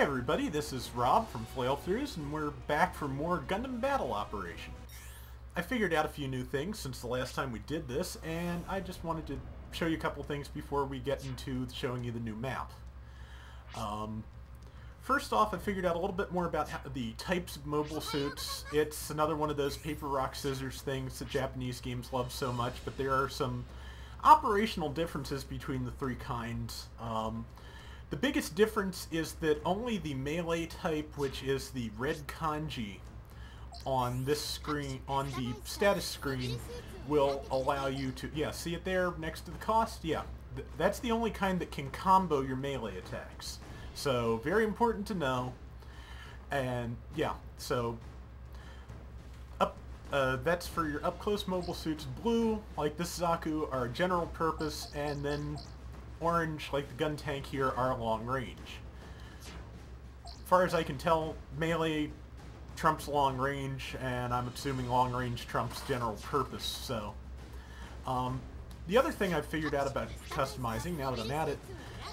everybody, this is Rob from Flailthroughs, and we're back for more Gundam Battle Operation. I figured out a few new things since the last time we did this, and I just wanted to show you a couple things before we get into showing you the new map. First off, I figured out a little bit more about the types of mobile suits. It's another one of those paper, rock, scissors things that Japanese games love so much, but there are some operational differences between the three kinds. The biggest difference is that only the melee type, which is the red kanji on this screen, on the status screen, will allow you to, yeah, see it there next to the cost? Yeah, that's the only kind that can combo your melee attacks. So, very important to know. And, yeah, so, that's for your up-close mobile suits. Blue, like this Zaku, are general purpose, and then orange, like the gun tank here, are long range. As far as I can tell, melee trumps long range, and I'm assuming long range trumps general purpose, so. The other thing I've figured out about customizing, now that I'm at it,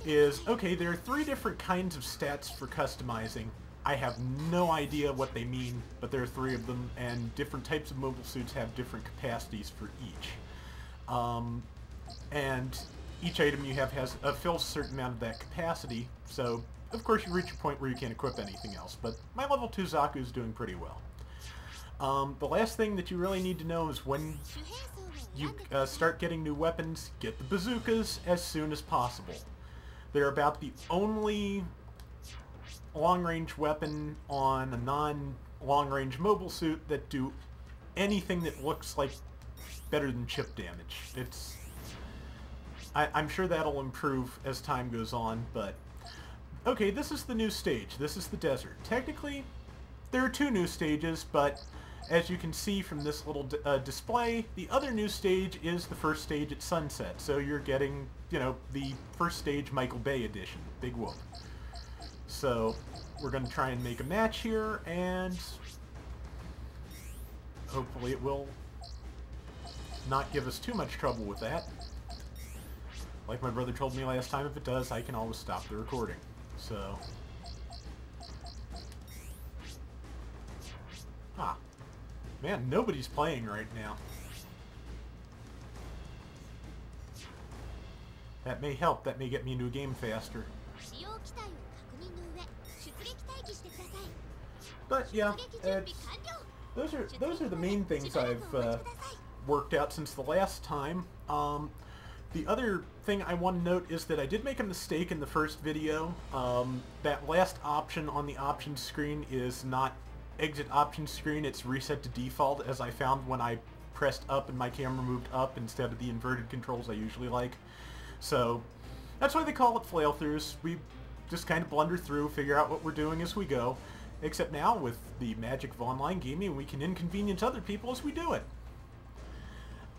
is, okay, there are three different kinds of stats for customizing. I have no idea what they mean, but there are three of them, and different types of mobile suits have different capacities for each. And each item you have has fills a certain amount of that capacity, so of course you reach a point where you can't equip anything else, but my level 2 Zaku is doing pretty well. The last thing that you really need to know is when you start getting new weapons, get the bazookas as soon as possible. They're about the only long-range weapon on a non-long-range mobile suit that do anything that looks like better than chip damage. I'm sure that'll improve as time goes on, but okay, this is the new stage. This is the desert. Technically, there are two new stages, but as you can see from this little display, the other new stage is the first stage at sunset. So you're getting, you know, the first stage Michael Bay edition. Big whoop. So we're going to try and make a match here, and hopefully it will not give us too much trouble with that. Like my brother told me last time, if it does, I can always stop the recording. So. Ah. Man, nobody's playing right now. That may help. That may get me into a game faster. But yeah, those are the main things I've worked out since the last time. The other thing I want to note is that I did make a mistake in the first video. That last option on the options screen is not exit options screen, it's reset to default, as I found when I pressed up and my camera moved up instead of the inverted controls I usually like. So that's why they call it Flailthroughs. We just kind of blunder through, figure out what we're doing as we go. Except now, with the magic of online gaming, we can inconvenience other people as we do it.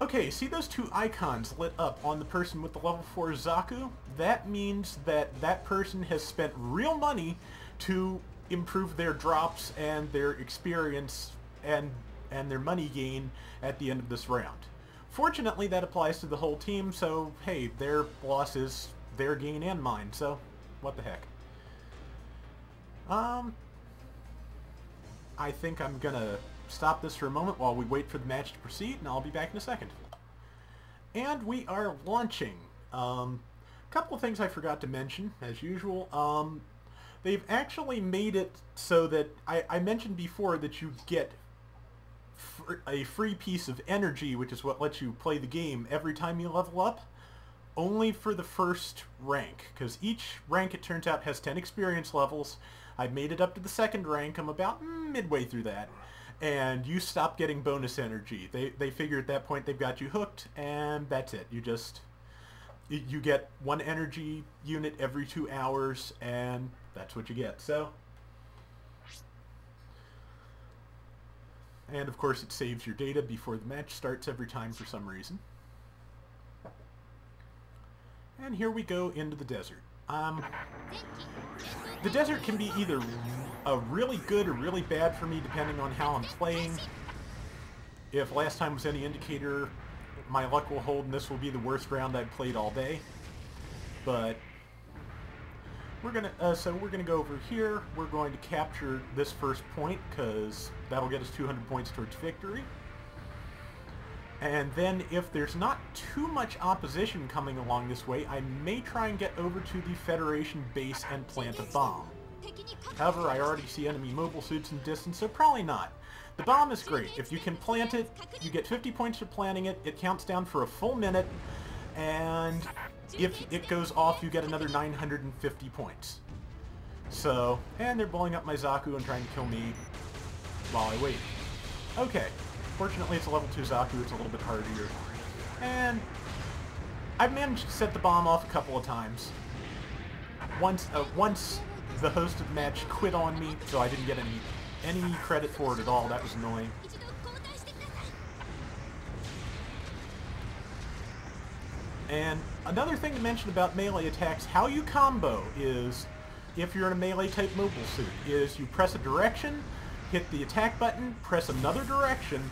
Okay, see those two icons lit up on the person with the level 4 Zaku? That means that that person has spent real money to improve their drops and their experience and their money gain at the end of this round. Fortunately, that applies to the whole team, so hey, their loss is their gain and mine, so what the heck. I think I'm gonna stop this for a moment while we wait for the match to proceed, and I'll be back in a second. And we are launching. Couple of things I forgot to mention, as usual. They've actually made it so that, I mentioned before that you get a free piece of energy, which is what lets you play the game every time you level up, only for the first rank, because each rank, it turns out, has 10 experience levels. I've made it up to the second rank. I'm about midway through that. And you stop getting bonus energy. They figure at that point they've got you hooked, and that's it. You get one energy unit every 2 hours, and that's what you get. So, and of course it saves your data before the match starts every time for some reason. And here we go into the desert. The desert can be either really good or really bad for me depending on how I'm playing. If last time was any indicator, my luck will hold and this will be the worst round I've played all day. But So we're gonna go over here. We're going to capture this first point because that'll get us 200 points towards victory. And then if there's not too much opposition coming along this way, I may try and get over to the Federation base and plant a bomb. However, I already see enemy mobile suits in distance, so probably not. The bomb is great. If you can plant it, you get 50 points for planting it. It counts down for a full minute, and if it goes off, you get another 950 points. So, and they're blowing up my Zaku and trying to kill me while I wait. Okay. Fortunately, it's a level 2 Zaku. It's a little bit harder. And I've managed to set the bomb off a couple of times. Once the host of the match quit on me, so I didn't get any credit for it at all. That was annoying. And another thing to mention about melee attacks, how you combo is, if you're in a melee type mobile suit, is you press a direction, hit the attack button, press another direction,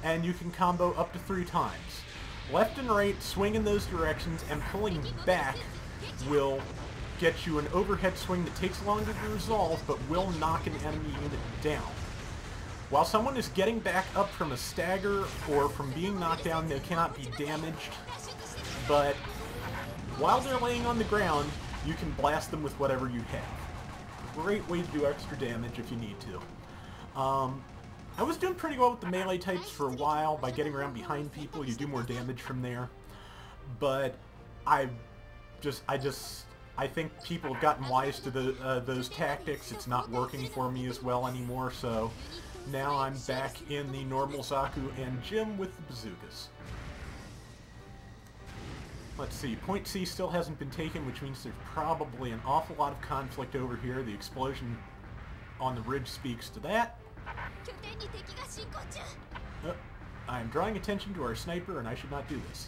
and you can combo up to 3 times. Left and right, swing in those directions, and pulling back will get you an overhead swing that takes longer to resolve, but will knock an enemy unit down. While someone is getting back up from a stagger or from being knocked down, they cannot be damaged, but while they're laying on the ground, you can blast them with whatever you have. Great way to do extra damage if you need to. I was doing pretty well with the melee types for a while by getting around behind people. You do more damage from there. But I think people have gotten wise to those tactics. It's not working for me as well anymore, so now I'm back in the normal Zaku and Jim with the bazookas. Let's see, point C still hasn't been taken, which means there's probably an awful lot of conflict over here. The explosion on the ridge speaks to that. Oh, I'm drawing attention to our sniper, and I should not do this.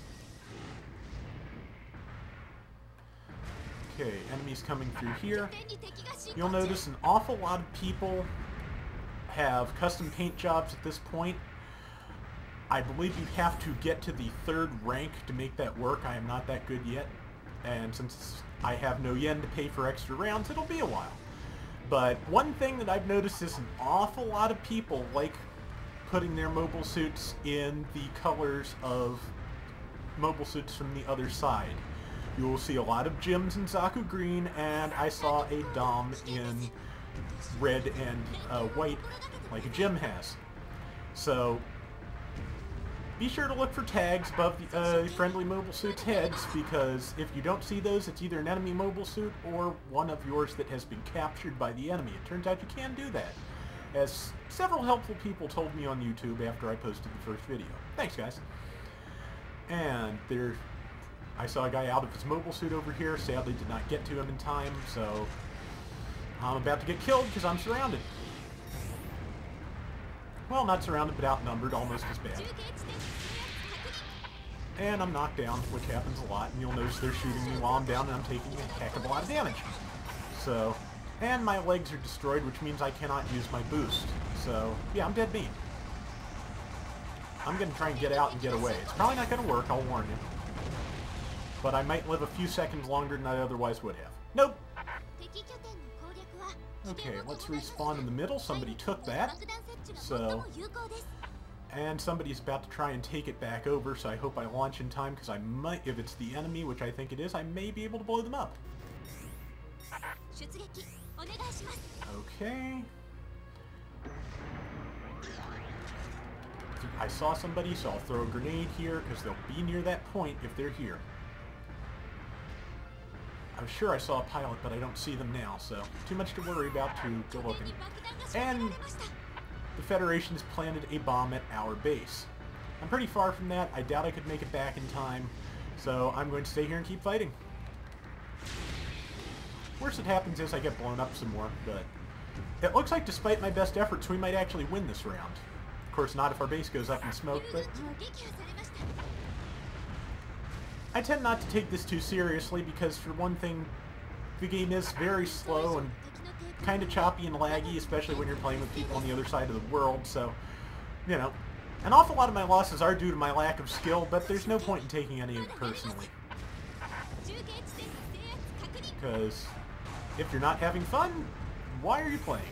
Okay, enemies coming through here. You'll notice an awful lot of people have custom paint jobs at this point. I believe you have to get to the 3rd rank to make that work. I am not that good yet, and since I have no yen to pay for extra rounds, it'll be a while. But one thing that I've noticed is an awful lot of people like putting their mobile suits in the colors of mobile suits from the other side. You will see a lot of Jims in Zaku green, and I saw a Dom in red and white, like a Jim has. So be sure to look for tags above the friendly mobile suits' heads, because if you don't see those, it's either an enemy mobile suit or one of yours that has been captured by the enemy. It turns out you can do that, as several helpful people told me on YouTube after I posted the first video. Thanks, guys. And I saw a guy out of his mobile suit over here. Sadly, did not get to him in time, so I'm about to get killed because I'm surrounded. Well, not surrounded, but outnumbered, almost as bad. And I'm knocked down, which happens a lot, and you'll notice they're shooting me while I'm down, and I'm taking a heck of a lot of damage. So, and my legs are destroyed, which means I cannot use my boost. So, yeah, I'm dead meat. I'm going to try and get out and get away. It's probably not going to work, I'll warn you. But I might live a few seconds longer than I otherwise would have. Nope! Okay, let's respawn in the middle. Somebody took that. So, and somebody's about to try and take it back over, so I hope I launch in time, because I might, if it's the enemy, which I think it is, I may be able to blow them up. Okay. I saw somebody, so I'll throw a grenade here, because they'll be near that point if they're here. I'm sure I saw a pilot, but I don't see them now, so too much to worry about to go looking. And the Federation's planted a bomb at our base. I'm pretty far from that. I doubt I could make it back in time, so I'm going to stay here and keep fighting. Worst that happens is I get blown up some more, but it looks like despite my best efforts, we might actually win this round. Of course, not if our base goes up in smoke, but I tend not to take this too seriously because, for one thing, the game is very slow and kind of choppy and laggy, especially when you're playing with people on the other side of the world, so, you know, an awful lot of my losses are due to my lack of skill, but there's no point in taking any of it personally. Because if you're not having fun, why are you playing?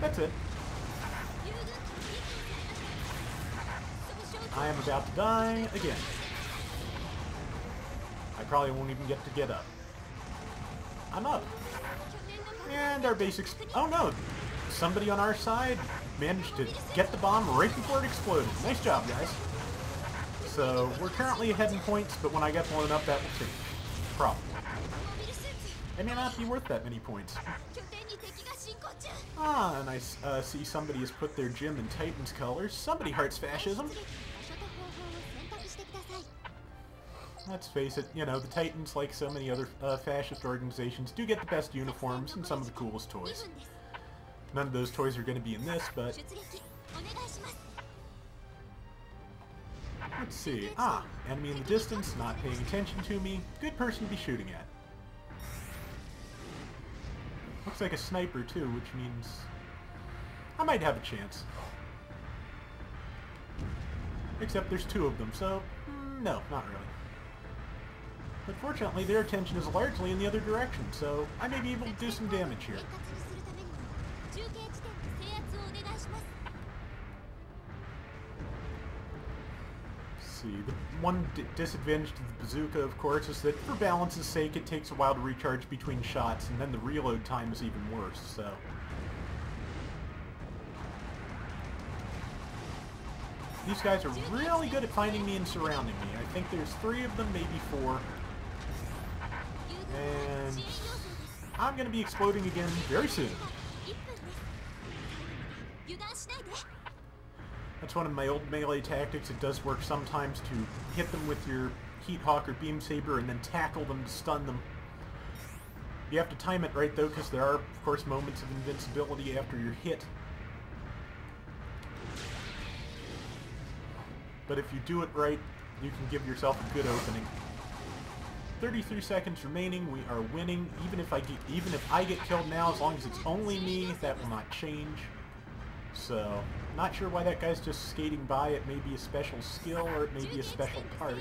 That's it. I am about to die again. I probably won't even get up. I'm up. And our basics... Oh no! Somebody on our side managed to get the bomb right before it exploded. Nice job, guys. So, we're currently ahead in points, but when I get blown up, that will change. Probably. It may not be worth that many points. Ah, and I see somebody has put their gym in Titan's colors. Somebody hearts fascism. Let's face it, you know, the Titans, like so many other fascist organizations, do get the best uniforms and some of the coolest toys. None of those toys are going to be in this, but... Let's see. Ah, enemy in the distance, not paying attention to me. Good person to be shooting at. Looks like a sniper, too, which means I might have a chance. Except there's two of them, so no, not really. But fortunately, their attention is largely in the other direction, so I may be able to do some damage here. See, the one disadvantage to the bazooka, of course, is that for balance's sake, it takes a while to recharge between shots, and then the reload time is even worse, so... These guys are really good at finding me and surrounding me. I think there's 3 of them, maybe 4. And I'm going to be exploding again very soon. That's one of my old melee tactics. It does work sometimes to hit them with your Heat Hawk or Beam Saber and then tackle them to stun them. You have to time it right though, because there are, of course, moments of invincibility after you're hit. But if you do it right, you can give yourself a good opening. 33 seconds remaining. We are winning. Even if I get killed now, as long as it's only me, that will not change. So, not sure why that guy's just skating by. It may be a special skill or it may be a special part.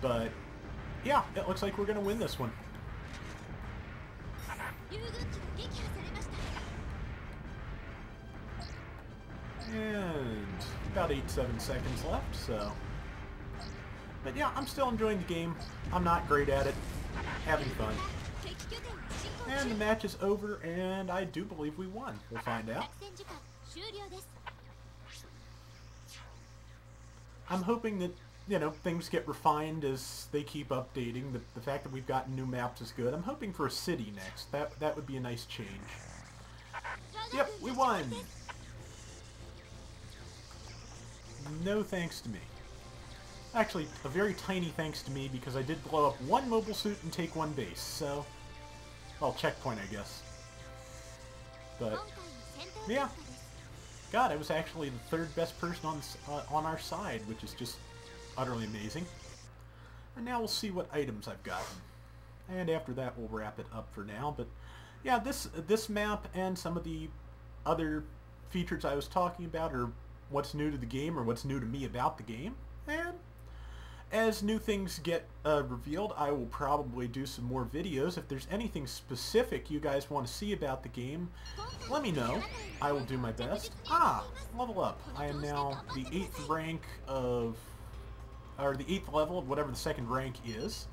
But, yeah, it looks like we're going to win this one. And about 8-7 seconds left, so... But yeah, I'm still enjoying the game. I'm not great at it. Having fun. And the match is over, and I do believe we won. We'll find out. I'm hoping that, you know, things get refined as they keep updating. The fact that we've gotten new maps is good. I'm hoping for a city next. That would be a nice change. Yep, we won! No thanks to me. Actually, a very tiny thanks to me, because I did blow up 1 mobile suit and take 1 base, so... Well, checkpoint, I guess. But, yeah. God, I was actually the 3rd best person on our side, which is just utterly amazing. And now we'll see what items I've gotten. And after that, we'll wrap it up for now. But, yeah, this map and some of the other features I was talking about are what's new to the game, or what's new to me about the game. And as new things get revealed, I will probably do some more videos. If there's anything specific you guys want to see about the game, let me know. I will do my best. Ah, level up. I am now the 8th rank of... or the 8th level of whatever the 2nd rank is.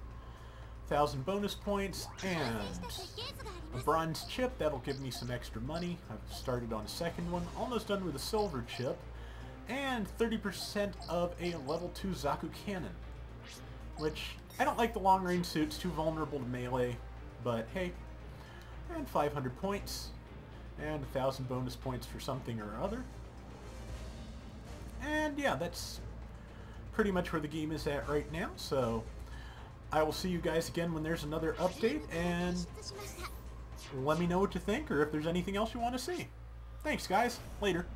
1,000 bonus points, and a bronze chip. That'll give me some extra money. I've started on a 2nd one. Almost done with a silver chip. And 30% of a level 2 Zaku cannon. Which, I don't like the long-range suits, too vulnerable to melee, but hey. And 500 points, and 1,000 bonus points for something or other. And yeah, that's pretty much where the game is at right now, so I will see you guys again when there's another update, and let me know what you think, or if there's anything else you want to see. Thanks guys, later.